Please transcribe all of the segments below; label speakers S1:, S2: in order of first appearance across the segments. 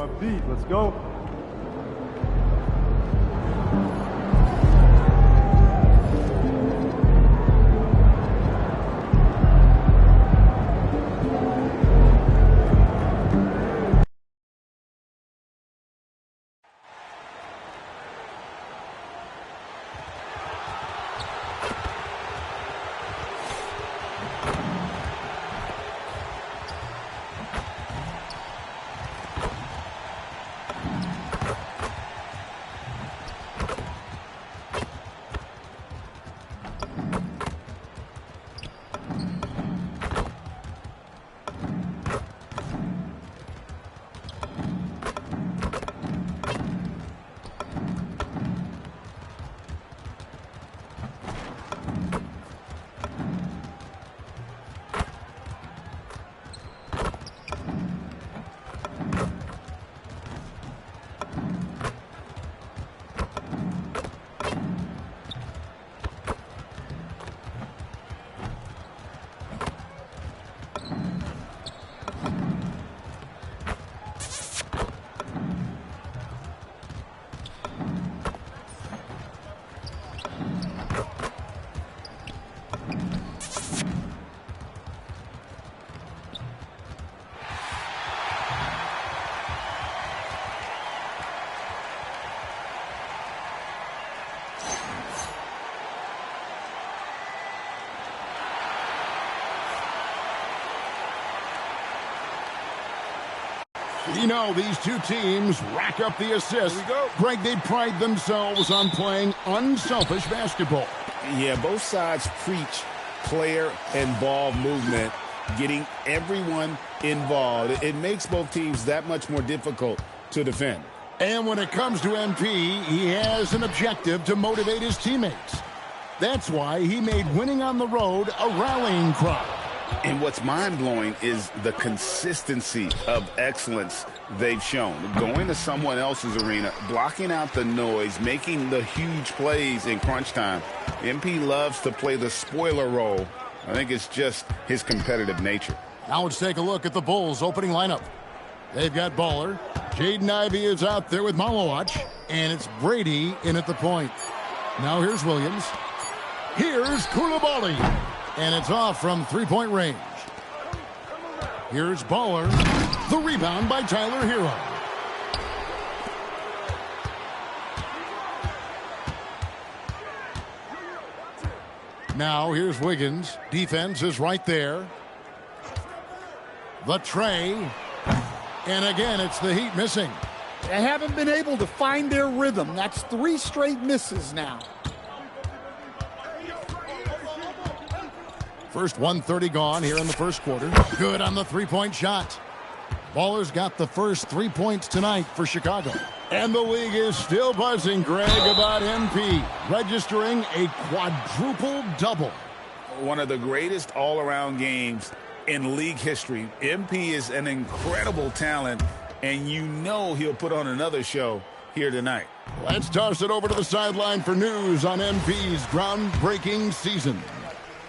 S1: my feet. Let's go.
S2: You know, these two teams rack up the assists. Greg, they pride themselves on playing unselfish basketball.
S3: Yeah, both sides preach player and ball movement, getting everyone involved. It makes both teams that much more difficult to defend.
S2: And when it comes to MP, he has an objective to motivate his teammates. That's why he made winning on the road a rallying cry.
S3: And what's mind-blowing is the consistency of excellence they've shown. Going to someone else's arena, blocking out the noise, making the huge plays in crunch time. MP loves to play the spoiler role. I think it's just his competitive nature.
S2: Now let's take a look at the Bulls' opening lineup. They've got Baller. Jaden Ivey is out there with Malowacz. And it's Brady in at the point. Now here's Williams. Here's Koulibaly. And it's off from three-point range. Here's Baller. The rebound by Tyler Hero. Now here's Wiggins. Defense is right there. The tray. And again, it's the Heat missing.
S4: They haven't been able to find their rhythm. That's 3 straight misses now.
S2: First 1:30 gone here in the first quarter. Good on the three-point shot. Baller's got the first 3 points tonight for Chicago. And the league is still buzzing, Greg, about MP, registering a quadruple double.
S3: One of the greatest all-around games in league history. MP is an incredible talent, and you know he'll put on another show here tonight.
S2: Let's toss it over to the sideline for news on MP's groundbreaking season.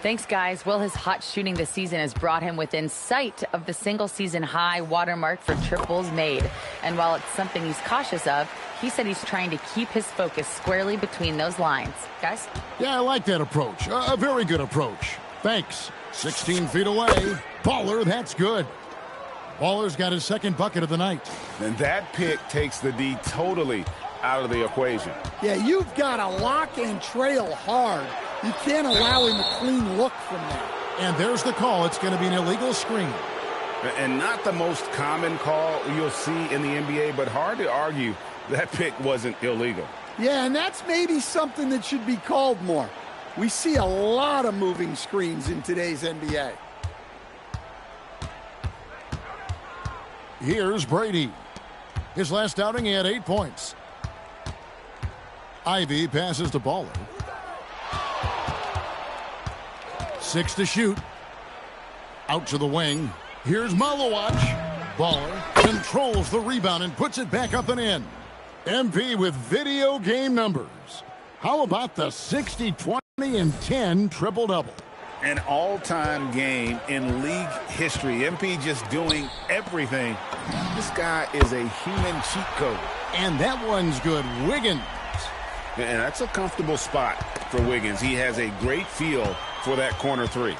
S5: Thanks, guys. Well, his hot shooting this season has brought him within sight of the single-season high watermark for triples made. And while it's something he's cautious of, he said he's trying to keep his focus squarely between those lines. Guys?
S2: Yeah, I like that approach. A very good approach. Thanks. 16 feet away. Baller, that's good. Baller's got his second bucket of the night.
S3: And that pick takes the D totally out of the equation.
S4: Yeah, you've got to lock and trail hard. You can't allow him a clean look from there.
S2: And there's the call. It's going to be an illegal screen.
S3: And not the most common call you'll see in the NBA, but hard to argue that pick wasn't illegal.
S4: Yeah, and that's maybe something that should be called more. We see a lot of moving screens in today's NBA.
S2: Here's Brady. His last outing, he had 8 points. Ivy passes to Baller. 6 to shoot. Out to the wing. Here's Malowacz. Baller controls the rebound and puts it back up and in. MP with video game numbers. How about the 60, 20, and 10 triple-double?
S3: An all-time game in league history. MP just doing everything. This guy is a human cheat code.
S2: And that one's good. Wiggins.
S3: And that's a comfortable spot for Wiggins. He has a great feel for that corner three.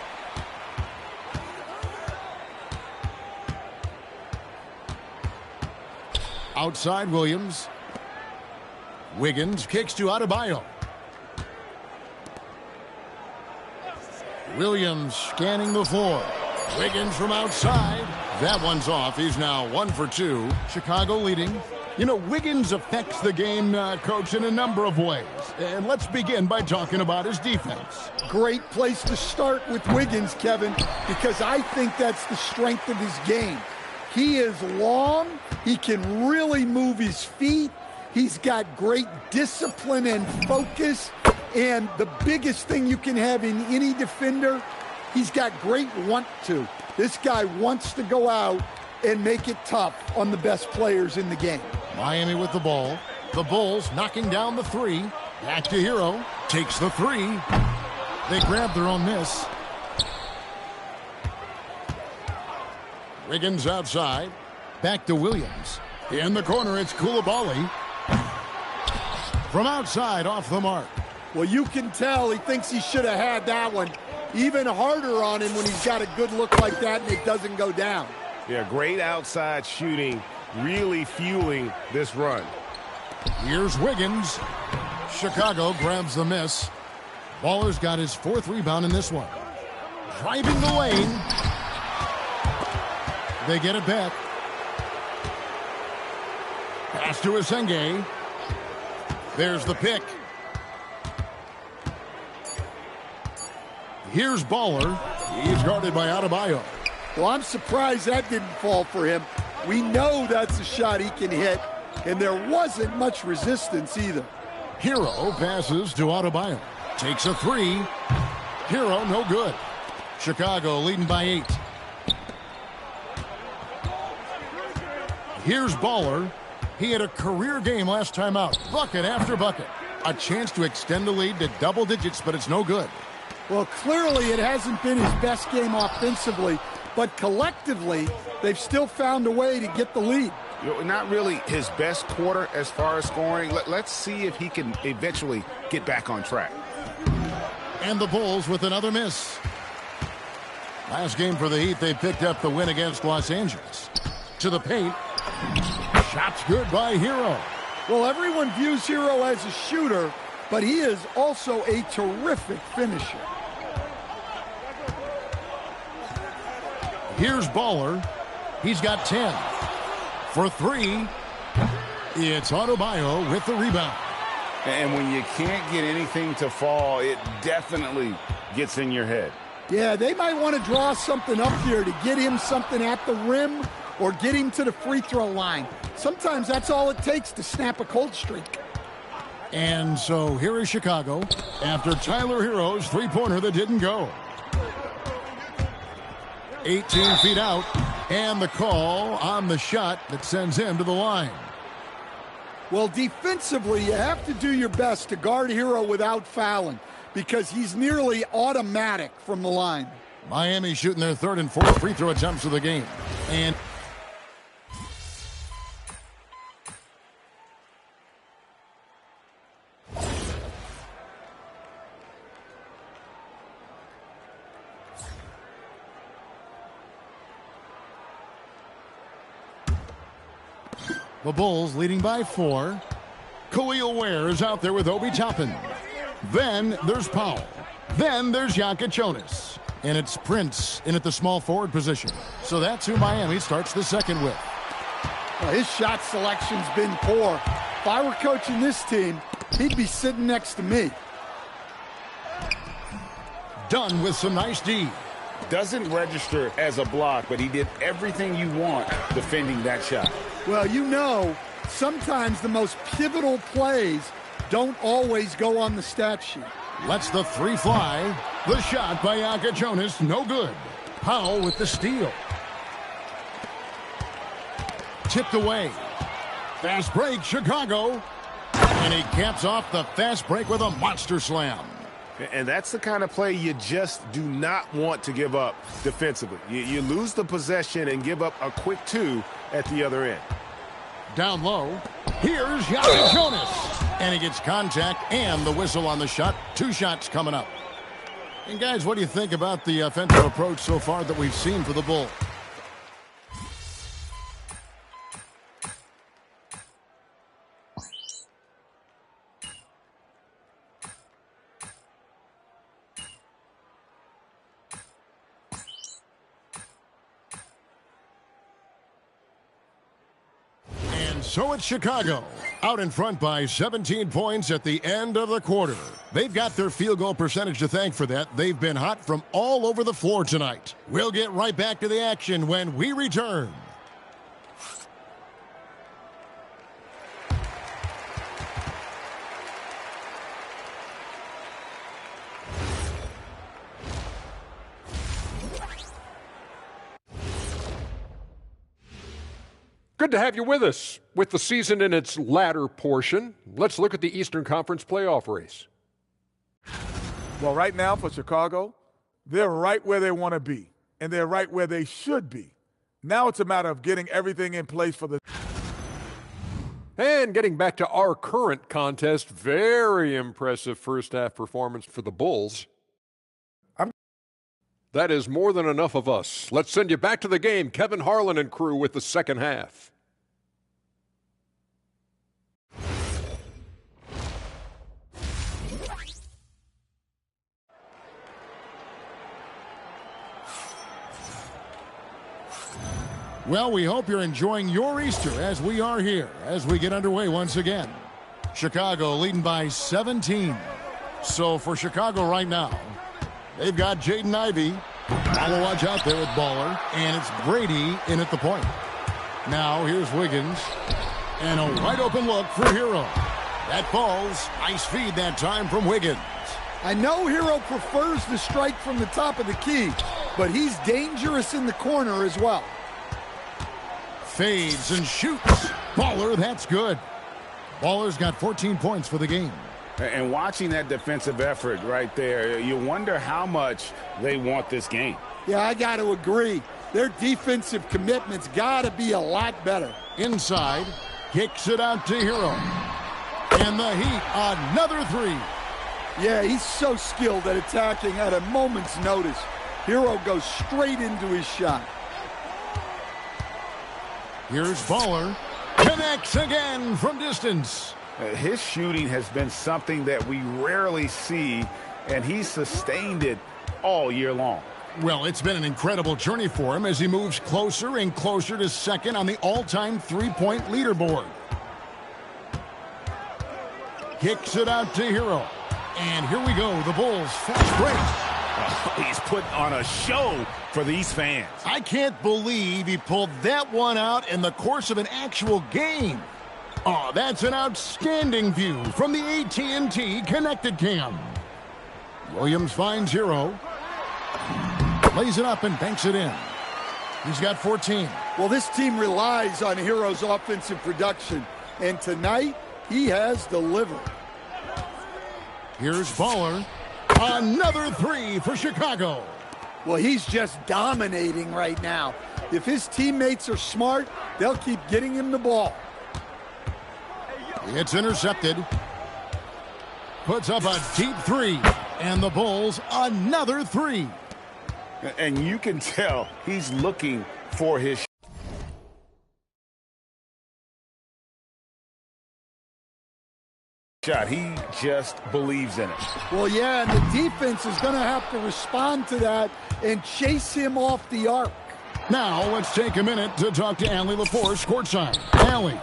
S2: Outside Williams. Wiggins kicks to Adebayo. Williams scanning the floor. Wiggins from outside. That one's off. He's now 1 for 2. Chicago leading. You know, Wiggins affects the game, Coach, in a number of ways. And let's begin by talking about his defense.
S4: Great place to start with Wiggins, Kevin, because I think that's the strength of his game. He is long. He can really move his feet. He's got great discipline and focus. And the biggest thing you can have in any defender, he's got great want to. This guy wants to go out and make it tough on the best players in the game.
S2: Miami with the ball. The Bulls knocking down the three. Back to Hero. Takes the three. They grab their own miss. Wiggins outside. Back to Williams. In the corner, it's Coulibaly. From outside, off the mark.
S4: Well, you can tell he thinks he should have had that one. Even harder on him when he's got a good look like that and it doesn't go down.
S1: Yeah, great outside shooting, really fueling this run.
S2: Here's Wiggins. Chicago grabs the miss. Baller's got his 4th rebound in this one. Driving the lane. They get it back. Pass to Asenge. There's the pick. Here's Baller. He's guarded by Adebayo.
S4: Well, I'm surprised that didn't fall for him. We know that's a shot he can hit, and there wasn't much resistance either.
S2: Hero passes to Adebayo. Takes a three. Hero, no good. Chicago leading by 8. Here's Baller. He had a career game last time out. Bucket after bucket. A chance to extend the lead to double digits, but it's no good.
S4: Well, clearly it hasn't been his best game offensively, but collectively, they've still found a way to get the lead.
S3: Not really his best quarter as far as scoring. Let's see if he can eventually get back on track.
S2: And the Bulls with another miss. Last game for the Heat, they picked up the win against Los Angeles. To the paint. Shot's good by Hero.
S4: Well, everyone views Hero as a shooter, but he is also a terrific finisher.
S2: Here's Baller. He's got 10. For 3, it's Adebayo with the rebound.
S3: And when you can't get anything to fall, it definitely gets in your head.
S4: Yeah, they might want to draw something up here to get him something at the rim or get him to the free throw line. Sometimes that's all it takes to snap a cold streak.
S2: And so here is Chicago after Tyler Hero's three-pointer that didn't go. 18 feet out, and the call on the shot that sends him to the line.
S4: Well, defensively, you have to do your best to guard Hero without fouling because he's nearly automatic from the line.
S2: Miami shooting their 3rd and 4th free throw attempts of the game. And the Bulls leading by 4. Khalil Ware is out there with Obi Toppin. Then there's Powell. Then there's Jonas. And it's Prince in at the small forward position. So that's who Miami starts the second with.
S4: Well, his shot selection's been poor. If I were coaching this team, he'd be sitting next to me.
S2: Done with some nice D.
S3: Doesn't register as a block, but he did everything you want defending that shot.
S4: Well, you know, sometimes the most pivotal plays don't always go on the stat sheet.
S2: Lets the 3 fly. The shot by Jonas, no good. Powell with the steal. Tipped away. Fast break, Chicago. And he caps off the fast break with a monster slam.
S1: And that's the kind of play you just do not want to give up defensively. You lose the possession and give up a quick 2 at the other end.
S2: Down low, here's Chucky Jonas. And he gets contact and the whistle on the shot. 2 shots coming up. And guys, what do you think about the offensive approach so far that we've seen for the Bulls? So it's Chicago, out in front by 17 points at the end of the quarter. They've got their field goal percentage to thank for that. They've been hot from all over the floor tonight. We'll get right back to the action when we return.
S6: Good to have you with us. With the season in its latter portion, let's look at the Eastern Conference playoff race.
S7: Well, right now for Chicago, they're right where they want to be, and they're right where they should be. Now it's a matter of getting everything in place for the...
S6: And getting back to our current contest, very impressive first-half performance for the Bulls. That is more than enough of us. Let's send you back to the game. Kevin Harlan and crew with the second half.
S2: Well, we hope you're enjoying your Easter as we are here as we get underway once again. Chicago leading by 17. So for Chicago right now, they've got Jaden Ivey. Watch out there with Baller. And it's Brady in at the point. Now here's Wiggins. And a wide open look for Hero. That falls. Nice feed that time from Wiggins.
S4: I know Hero prefers the strike from the top of the key, but he's dangerous in the corner as well.
S2: Fades and shoots. Baller, that's good. Baller's got 14 points for the game.
S3: And watching that defensive effort right there, you wonder how much they want this game.
S4: Yeah, I got to agree. Their defensive commitment's got to be a lot better.
S2: Inside, kicks it out to Hero. And the Heat, another 3.
S4: Yeah, he's so skilled at attacking at a moment's notice. Hero goes straight into his shot.
S2: Here's Baller. Connects again from distance.
S3: His shooting has been something that we rarely see, and he's sustained it all year long.
S2: Well, it's been an incredible journey for him as he moves closer and closer to second on the all-time three-point leaderboard. Kicks it out to Hero. And here we go, the Bulls fast break.
S1: He's putting on a show for these fans.
S2: I can't believe he pulled that one out in the course of an actual game. Oh, that's an outstanding view from the AT&T Connected Cam. Williams finds Hero. Lays it up and banks it in. He's got 14.
S4: Well, this team relies on Hero's offensive production, and tonight he has delivered.
S2: Here's Baller. Another 3 for Chicago.
S4: Well, he's just dominating right now. If his teammates are smart, they'll keep getting him the ball.
S2: It's intercepted. Puts up a deep 3. And the Bulls, another 3.
S3: And you can tell he's looking for his shot. He just believes in it.
S4: Well, yeah, and the defense is going to have to respond to that and chase him off the arc.
S2: Now let's take a minute to talk to Allie LaForce courtside. Allie.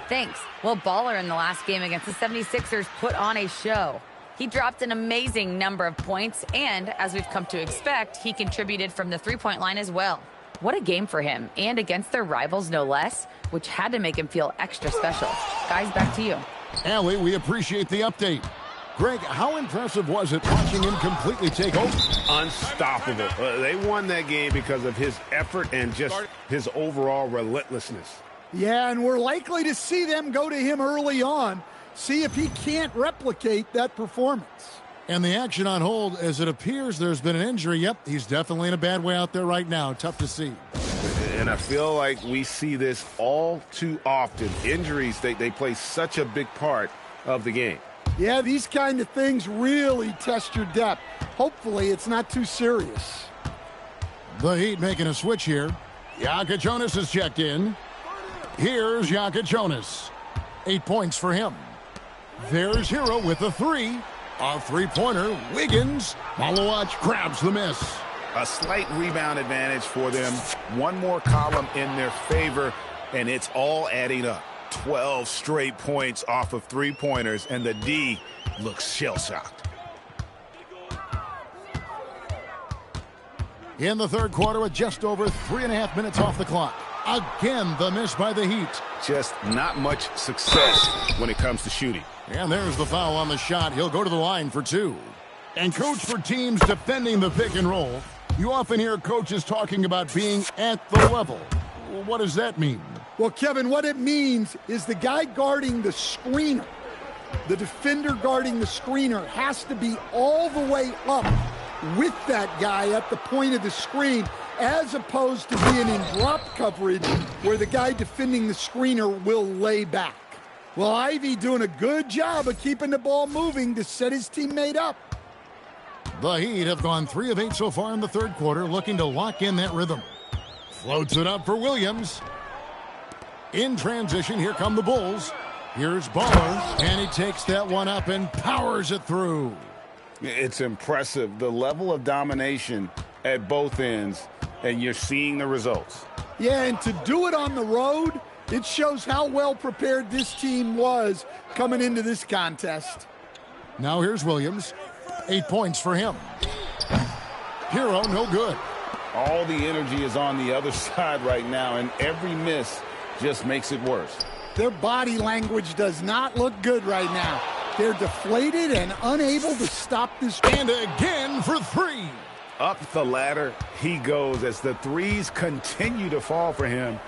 S5: Thanks. Well, Baller in the last game against the 76ers put on a show. He dropped an amazing number of points, and as we've come to expect, he contributed from the three-point line as well. What a game for him, and against their rivals no less, which had to make him feel extra special. Guys, back to you.
S2: Allie, we appreciate the update. Greg, how impressive was it watching him completely take over?
S3: Unstoppable. They won that game because of his effort and just his overall relentlessness.
S4: Yeah, and we're likely to see them go to him early on, see if he can't replicate that performance.
S2: And the action on hold, as it appears there's been an injury. Yep, he's definitely in a bad way out there right now. Tough to see.
S3: And I feel like we see this all too often. Injuries, they play such a big part of the game.
S4: Yeah, these kind of things really test your depth. Hopefully it's not too serious.
S2: The Heat making a switch here. Jonas is checked in. Here's Jonas. 8 points for him. There's Hero with a three. A three-pointer. Wiggins. Malowacz grabs the miss.
S3: A slight rebound advantage for them. One more column in their favor, and it's all adding up. 12 straight points off of three-pointers, and the D looks shell-shocked.
S2: In the third quarter with just over 3.5 minutes off the clock. Again, the miss by the Heat.
S3: Just not much success when it comes to shooting.
S2: And there's the foul on the shot. He'll go to the line for two. And coach, for teams defending the pick and roll, you often hear coaches talking about being at the level. Well, what does that mean?
S4: Well, Kevin, what it means is the guy guarding the screener, the defender guarding the screener, has to be all the way up with that guy at the point of the screen, as opposed to being in drop coverage where the guy defending the screener will lay back. Well, Ivy doing a good job of keeping the ball moving to set his teammate up.
S2: The Heat have gone 3 of 8 so far in the third quarter, looking to lock in that rhythm. Floats it up for Williams. In transition, here come the Bulls. Here's Baller, and he takes that one up and powers it through.
S3: It's impressive, the level of domination at both ends, and you're seeing the results.
S4: Yeah, and to do it on the road, it shows how well prepared this team was coming into this contest.
S2: Now here's Williams. 8 points for him. Hero, no good.
S3: All the energy is on the other side right now, and every miss just makes it worse.
S4: Their body language does not look good right now. They're deflated and unable to stop this.
S2: And again for three.
S3: Up the ladder he goes as the threes continue to fall for him,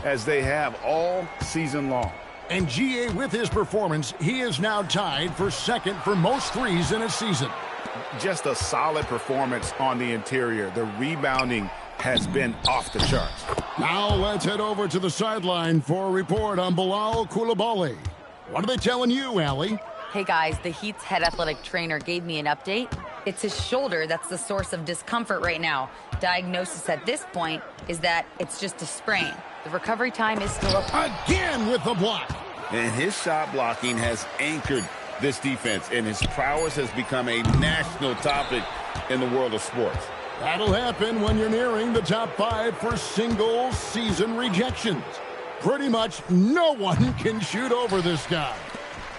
S3: as they have all season long.
S2: And GA, with his performance, he is now tied for second for most threes in a season.
S3: Just a solid performance on the interior. The rebounding has been off the charts.
S2: Now let's head over to the sideline for a report on Bilal Coulibaly. What are they telling you, Allie?
S5: Hey guys, the Heat's head athletic trainer gave me an update. It's his shoulder that's the source of discomfort right now. Diagnosis at this point is that it's just a sprain. The recovery time is still up.
S2: Again with the block.
S3: And his shot blocking has anchored this defense, and his prowess has become a national topic in the world of sports.
S2: That'll happen when you're nearing the top 5 for single-season rejections. Pretty much no one can shoot over this guy.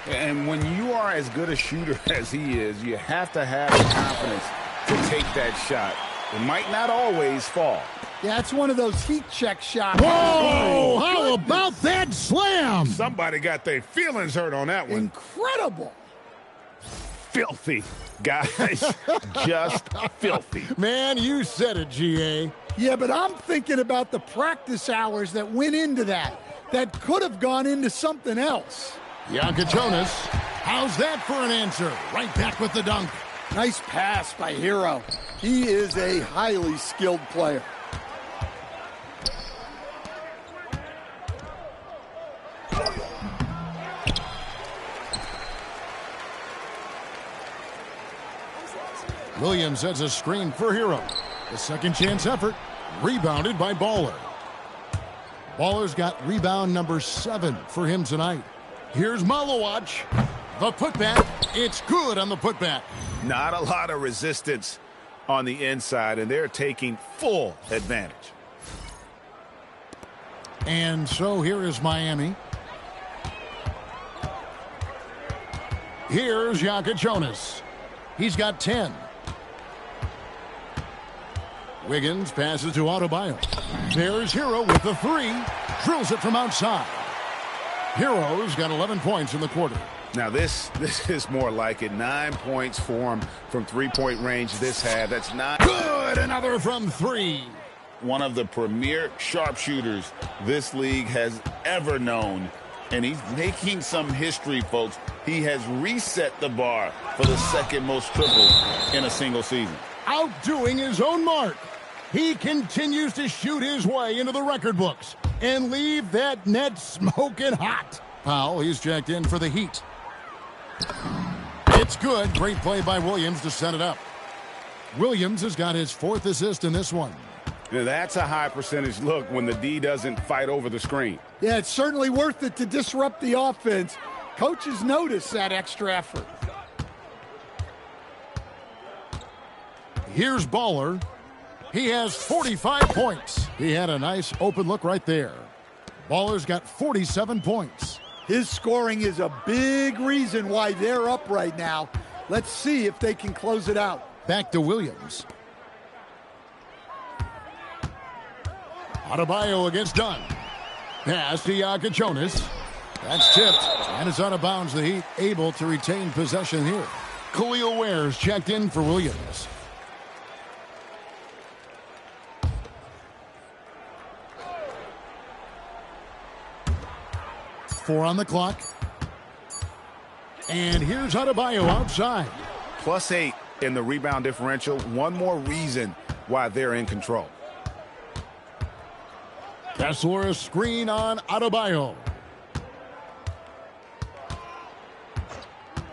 S3: And when you are as good a shooter as he is, you have to have the confidence to take that shot. It might not always fall.
S4: Yeah, it's one of those heat check shots.
S2: Whoa! How about that slam?
S1: Somebody got their feelings hurt on that one.
S4: Incredible.
S1: Filthy, guys. Just filthy.
S2: Man, you said it, GA.
S4: Yeah, but I'm thinking about the practice hours that went into that. That could have gone into something else.
S2: Jonas, how's that for an answer? Right back with the dunk.
S4: Nice pass by Hero. He is a highly skilled player.
S2: Williams sets a screen for Hero. The second chance effort, rebounded by Baller. Baller's got rebound number 7 for him tonight. Here's Malowacz. The putback. It's good on the putback.
S3: Not a lot of resistance on the inside, and they're taking full advantage.
S2: And so here is Miami. Here's Jonas. He's got 10. Wiggins passes to Adebayo. There's Hero with the 3. Drills it from outside. Hero's got 11 points in the quarter.
S3: Now this is more like it. 9 points for him from three-point range this half. That's not
S2: good. Another from 3.
S3: One of the premier sharpshooters this league has ever known. And he's making some history, folks. he has reset the bar for the second most triples in a single season.
S2: Outdoing his own mark. He continues to shoot his way into the record books and leave that net smoking hot. Powell, he's checked in for the Heat. It's good. Great play by Williams to set it up. Williams has got his 4th assist in this one.
S1: Now, that's a high percentage look when the D doesn't fight over the screen.
S4: Yeah, it's certainly worth it to disrupt the offense. Coaches notice that extra effort.
S2: Here's Baller. He has 45 points. He had a nice open look right there. Baller's got 47 points.
S4: His scoring is a big reason why they're up right now. Let's see if they can close it out.
S2: Back to Williams. Adebayo against Dunn. Pass to Jonas. That's tipped, and it's out of bounds. The Heat able to retain possession here. Khalil Ware's checked in for Williams. Four on the clock. And here's Adebayo outside.
S1: +8 in the rebound differential. One more reason why they're in control.
S2: Kessler, a screen on Adebayo.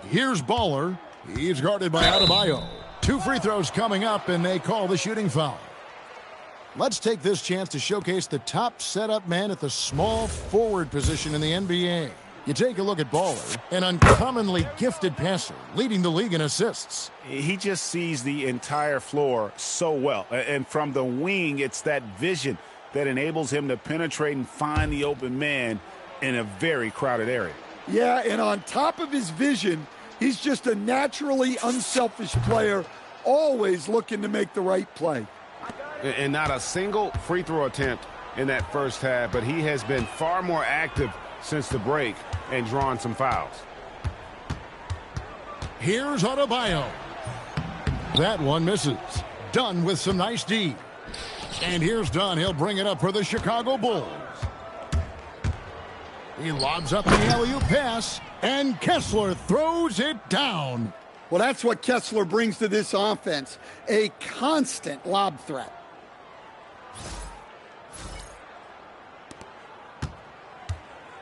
S2: Here's Baller. He's guarded by Adebayo. 2 free throws coming up, and they call the shooting foul. Let's take this chance to showcase the top setup man at the small forward position in the NBA. You take a look at Baller, an uncommonly gifted passer, leading the league in assists.
S1: He just sees the entire floor so well. And from the wing, it's that vision that enables him to penetrate and find the open man in a very crowded area.
S4: Yeah, and on top of his vision, he's just a naturally unselfish player, always looking to make the right play.
S1: And not a single free throw attempt in that first half, but he has been far more active since the break and drawn some fouls.
S2: Here's Adebayo. That one misses. Dunn with some nice D. And here's Dunn. He'll bring it up for the Chicago Bulls. He lobs up the alley-oop pass, and Kessler throws it down.
S4: Well, that's what Kessler brings to this offense, a constant lob threat.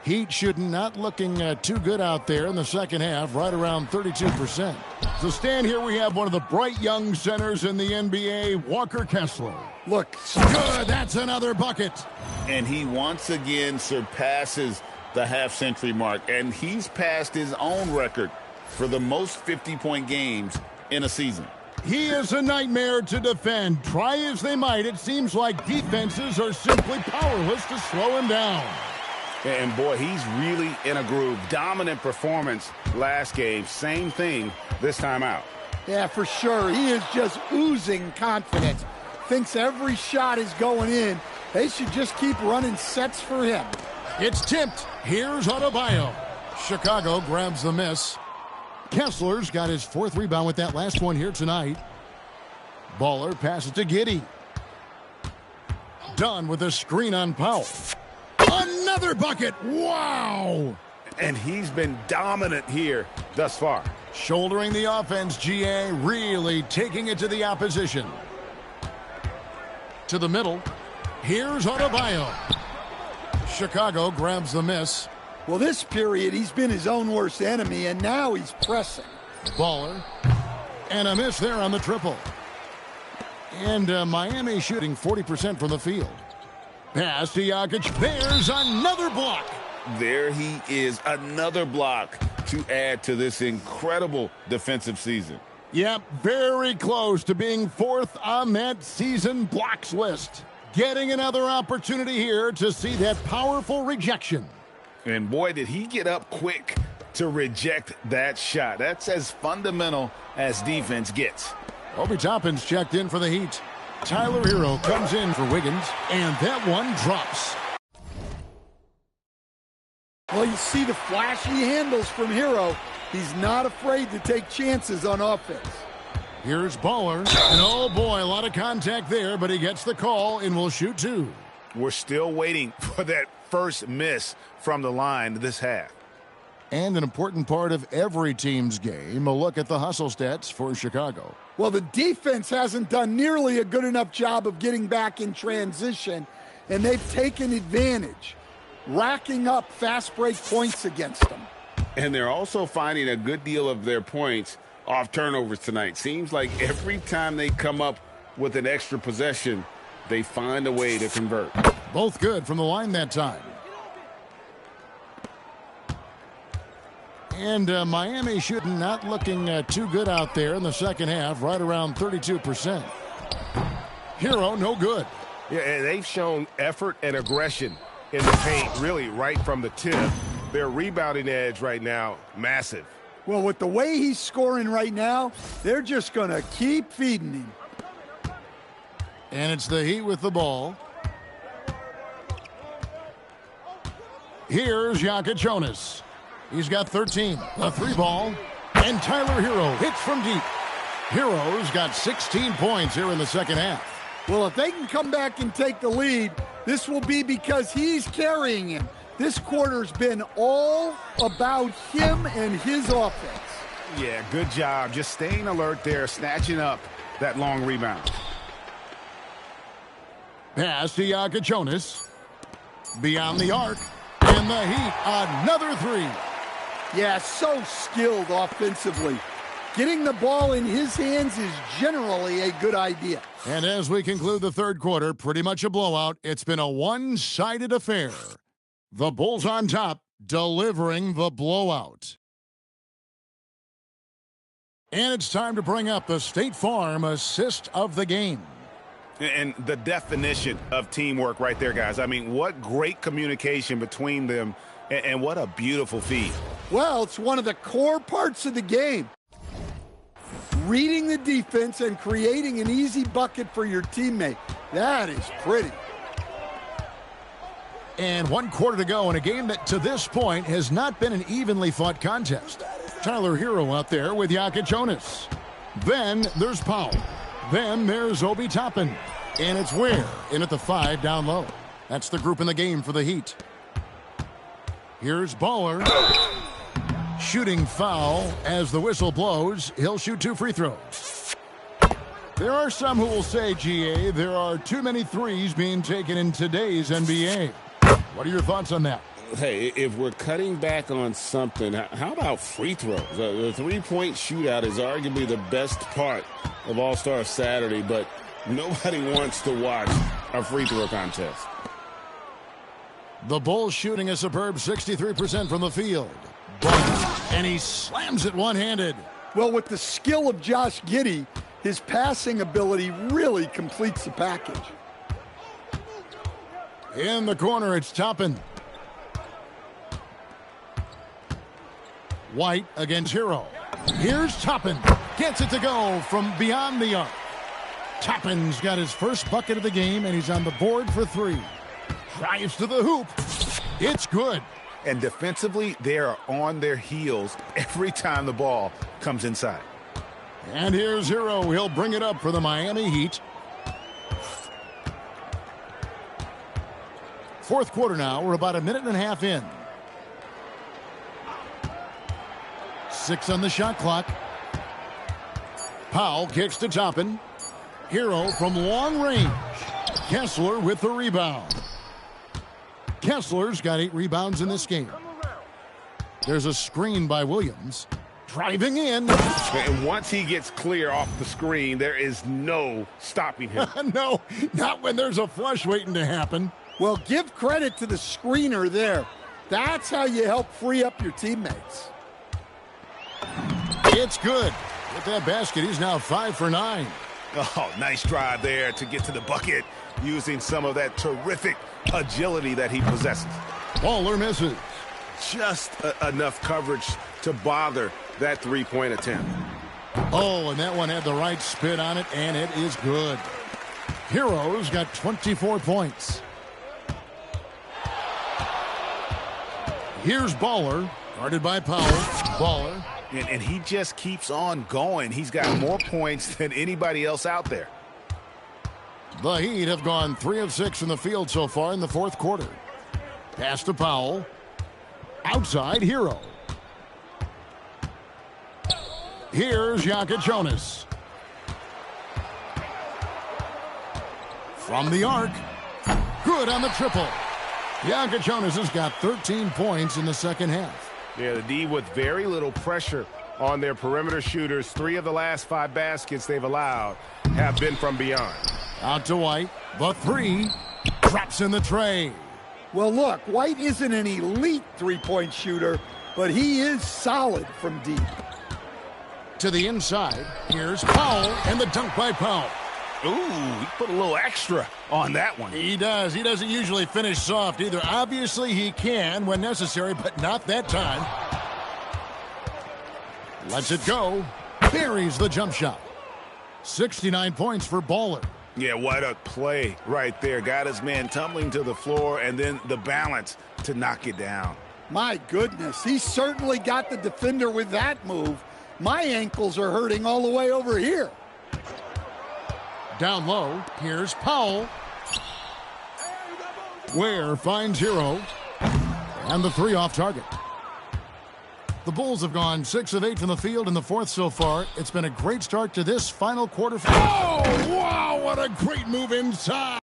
S2: Heat shooting not looking too good out there in the second half, right around 32%. So stand here, we have one of the bright young centers in the NBA, Walker Kessler.
S4: Look,
S2: good, that's another bucket.
S3: And he once again surpasses the half-century mark, and he's passed his own record for the most 50-point games in a season.
S2: He is a nightmare to defend. Try as they might, it seems like defenses are simply powerless to slow him down.
S1: And boy, he's really in a groove. Dominant performance last game. Same thing this time out.
S4: Yeah, for sure. He is just oozing confidence. Thinks every shot is going in. They should just keep running sets for him.
S2: It's tipped. Here's Adebayo. Chicago grabs the miss. Kessler's got his 4th rebound with that last one here tonight. Baller passes to Giddey. Dunn with a screen on Powell. Another bucket. Wow.
S1: And he's been dominant here thus far.
S2: Shouldering the offense, GA, really taking it to the opposition. To the middle. Here's Adebayo. Chicago grabs the miss.
S4: Well, this period, he's been his own worst enemy, and now he's pressing.
S2: Baller. And a miss there on the triple. And Miami shooting 40% from the field. Pass to Jokic. There's another block.
S3: There he is, another block to add to this incredible defensive season.
S2: Yep, very close to being 4th on that season blocks list. Getting another opportunity here to see that powerful rejection.
S3: And boy, did he get up quick to reject that shot. That's as fundamental as defense gets.
S2: Obi Toppin's checked in for the Heat. Tyler Hero comes in for Wiggins, and that one drops.
S4: Well, you see the flashy handles from Hero. He's not afraid to take chances on offense.
S2: Here's Baller, and oh boy, a lot of contact there, but he gets the call and will shoot 2.
S1: We're still waiting for that first miss from the line this half.
S2: And an important part of every team's game, a look at the hustle stats for Chicago.
S4: Well, the defense hasn't done nearly a good enough job of getting back in transition, and they've taken advantage, racking up fast break points against them.
S3: And they're also finding a good deal of their points off turnovers tonight. Seems like every time they come up with an extra possession, they find a way to convert.
S2: Both good from the line that time. And Miami shooting not looking too good out there in the second half, right around 32%. Hero, no good.
S8: Yeah, and they've shown effort and aggression in the paint, really right from the tip. Their rebounding edge right now, massive.
S4: Well, with the way he's scoring right now, they're just going to keep feeding him.
S2: And it's the Heat with the ball. Here's Jonas. He's got 13. A three ball. And Tyler Hero hits from deep. Hero's got 16 points here in the second half.
S4: Well, if they can come back and take the lead, this will be because he's carrying him. This quarter's been all about him and his offense.
S1: Yeah, good job. Just staying alert there, snatching up that long rebound.
S2: Pass to Jonas. Beyond the arc. And the Heat, another three.
S4: Yeah, so skilled offensively. Getting the ball in his hands is generally a good idea.
S2: And as we conclude the third quarter, pretty much a blowout. It's been a one-sided affair. The Bulls on top, delivering the blowout. And it's time to bring up the State Farm assist of the game.
S1: And the definition of teamwork right there, guys. I mean, what great communication between them, and what a beautiful feed.
S4: Well, it's one of the core parts of the game. Reading the defense and creating an easy bucket for your teammate. That is pretty.
S2: And 1 quarter to go in a game that to this point has not been an evenly fought contest. Tyler Hero out there with Jonas. Then there's Powell. Then there's Obi Toppin. And it's Ware in at the 5 down low. That's the group in the game for the Heat. Here's Baller. Shooting foul as the whistle blows. He'll shoot 2 free throws. There are some who will say, GA, there are too many threes being taken in today's NBA. What are your thoughts on that?
S3: Hey, if we're cutting back on something, how about free throws? The three-point shootout is arguably the best part of All-Star Saturday, but nobody wants to watch a free throw contest.
S2: The Bulls shooting a superb 63% from the field. And he slams it one-handed.
S4: Well, with the skill of Josh Giddey, his passing ability really completes the package.
S2: In the corner, it's Toppin. White against Hero. Here's Toppin. Gets it to go from beyond the arc. Toppin's got his first bucket of the game, and he's on the board for 3. Drives to the hoop. It's good.
S1: And defensively, they are on their heels every time the ball comes inside.
S2: And here's Hero. He'll bring it up for the Miami Heat. Fourth quarter now. We're about a minute and a half in. 6 on the shot clock. Powell kicks to Toppin. Hero from long range. Kessler with the rebound. Kessler's got 8 rebounds in this game. There's a screen by Williams. Driving in.
S3: And once he gets clear off the screen, there is no stopping him.
S2: No, not when there's a flush waiting to happen.
S4: Well, give credit to the screener there. That's how you help free up your teammates.
S2: It's good. With that basket, he's now 5 for 9.
S1: Oh, nice drive there to get to the bucket using some of that terrific agility that he possesses.
S2: Baller misses.
S1: Just enough coverage to bother that three-point attempt.
S2: Oh, and that one had the right spin on it, and it is good. Hero's got 24 points. Here's Baller, guarded by Powell. Baller.
S1: And he just keeps on going. He's got more points than anybody else out there.
S2: The Heat have gone 3 of 6 from the field so far in the fourth quarter. Pass to Powell. Outside, Hero. Here's Jonas. From the arc. Good on the triple. Jonas has got 13 points in the second half.
S8: Yeah, the D with very little pressure on their perimeter shooters. 3 of the last 5 baskets they've allowed have been from beyond.
S2: Out to White. The 3. Drops in the tray.
S4: Well, look, White isn't an elite three-point shooter, but he is solid from deep.
S2: To the inside. Here's Powell and the dunk by Powell.
S1: Ooh, he put a little extra on that one.
S2: He does. He doesn't usually finish soft either. Obviously, he can when necessary, but not that time. Lets it go. Buries the jump shot. 69 points for Baller.
S1: Yeah, what a play right there. Got his man tumbling to the floor, and then the balance to knock it down.
S4: My goodness, he certainly got the defender with that move. My ankles are hurting all the way over here.
S2: Down low, here's Powell. Ware finds Hero. And the 3 off target. The Bulls have gone 6 of 8 from the field in the fourth so far. It's been a great start to this final quarter. Oh, wow, what a great move inside.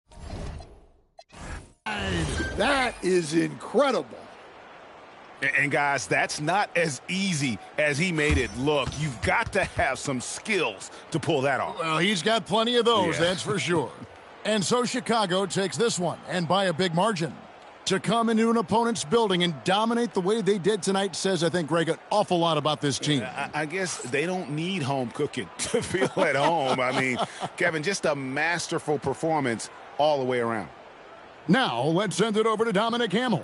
S4: That is incredible.
S1: And guys, that's not as easy as he made it look. You've got to have some skills to pull that off.
S2: Well, he's got plenty of those, that's for sure. And so Chicago takes this one, and by a big margin. To come into an opponent's building and dominate the way they did tonight says, I think, Greg, an awful lot about this team.
S1: I guess they don't need home cooking to feel at home. I mean, Kevin, just a masterful performance all the way around.
S2: Now, let's send it over to Dominic Hamill.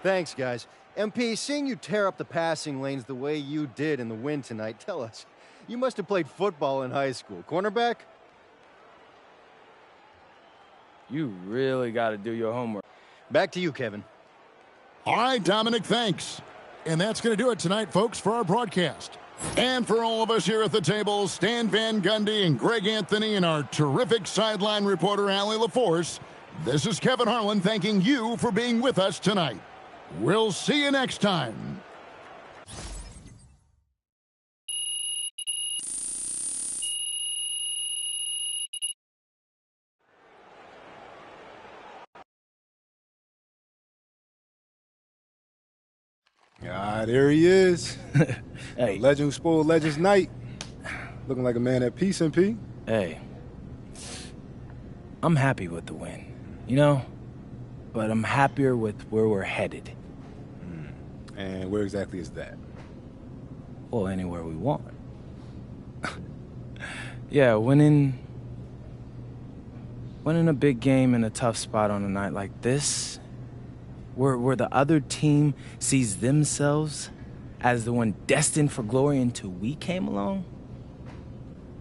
S9: Thanks, guys. MP, seeing you tear up the passing lanes the way you did in the win tonight, tell us, you must have played football in high school. Cornerback?
S10: You really got to do your homework.
S9: Back to you, Kevin.
S2: All right, Dominic, thanks. And that's going to do it tonight, folks, for our broadcast. And for all of us here at the table, Stan Van Gundy and Greg Anthony and our terrific sideline reporter, Allie LaForce, this is Kevin Harlan thanking you for being with us tonight. We'll see you next time.
S11: There he is.
S10: Hey.
S11: Legend who spoiled Legends Night. Looking like a man at peace, MP.
S10: Hey. I'm happy with the win, you know? But I'm happier with where we're headed.
S11: And where exactly is that?
S10: Well, anywhere we want. Yeah, winning a big game in a tough spot on a night like this, where the other team sees themselves as the one destined for glory until we came along,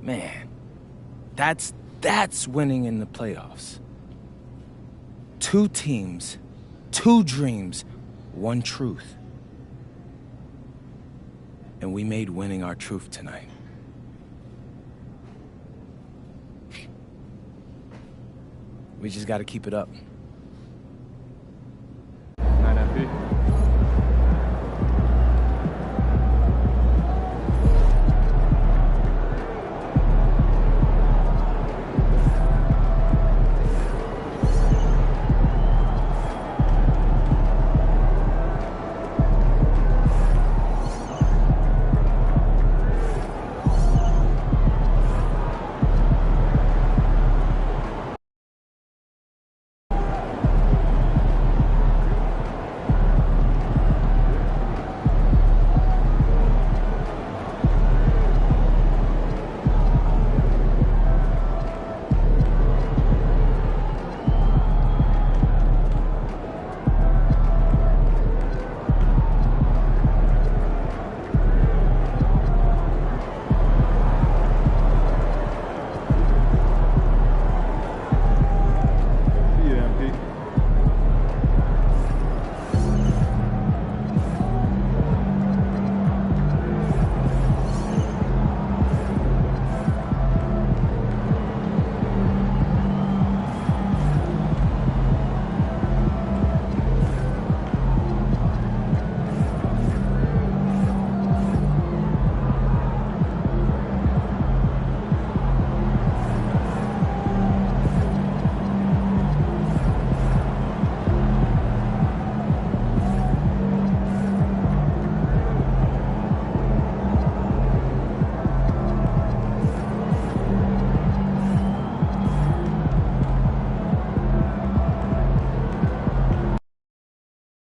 S10: man, that's winning in the playoffs. 2 teams, 2 dreams, 1 truth. And we made winning our truth tonight. We just got to keep it up.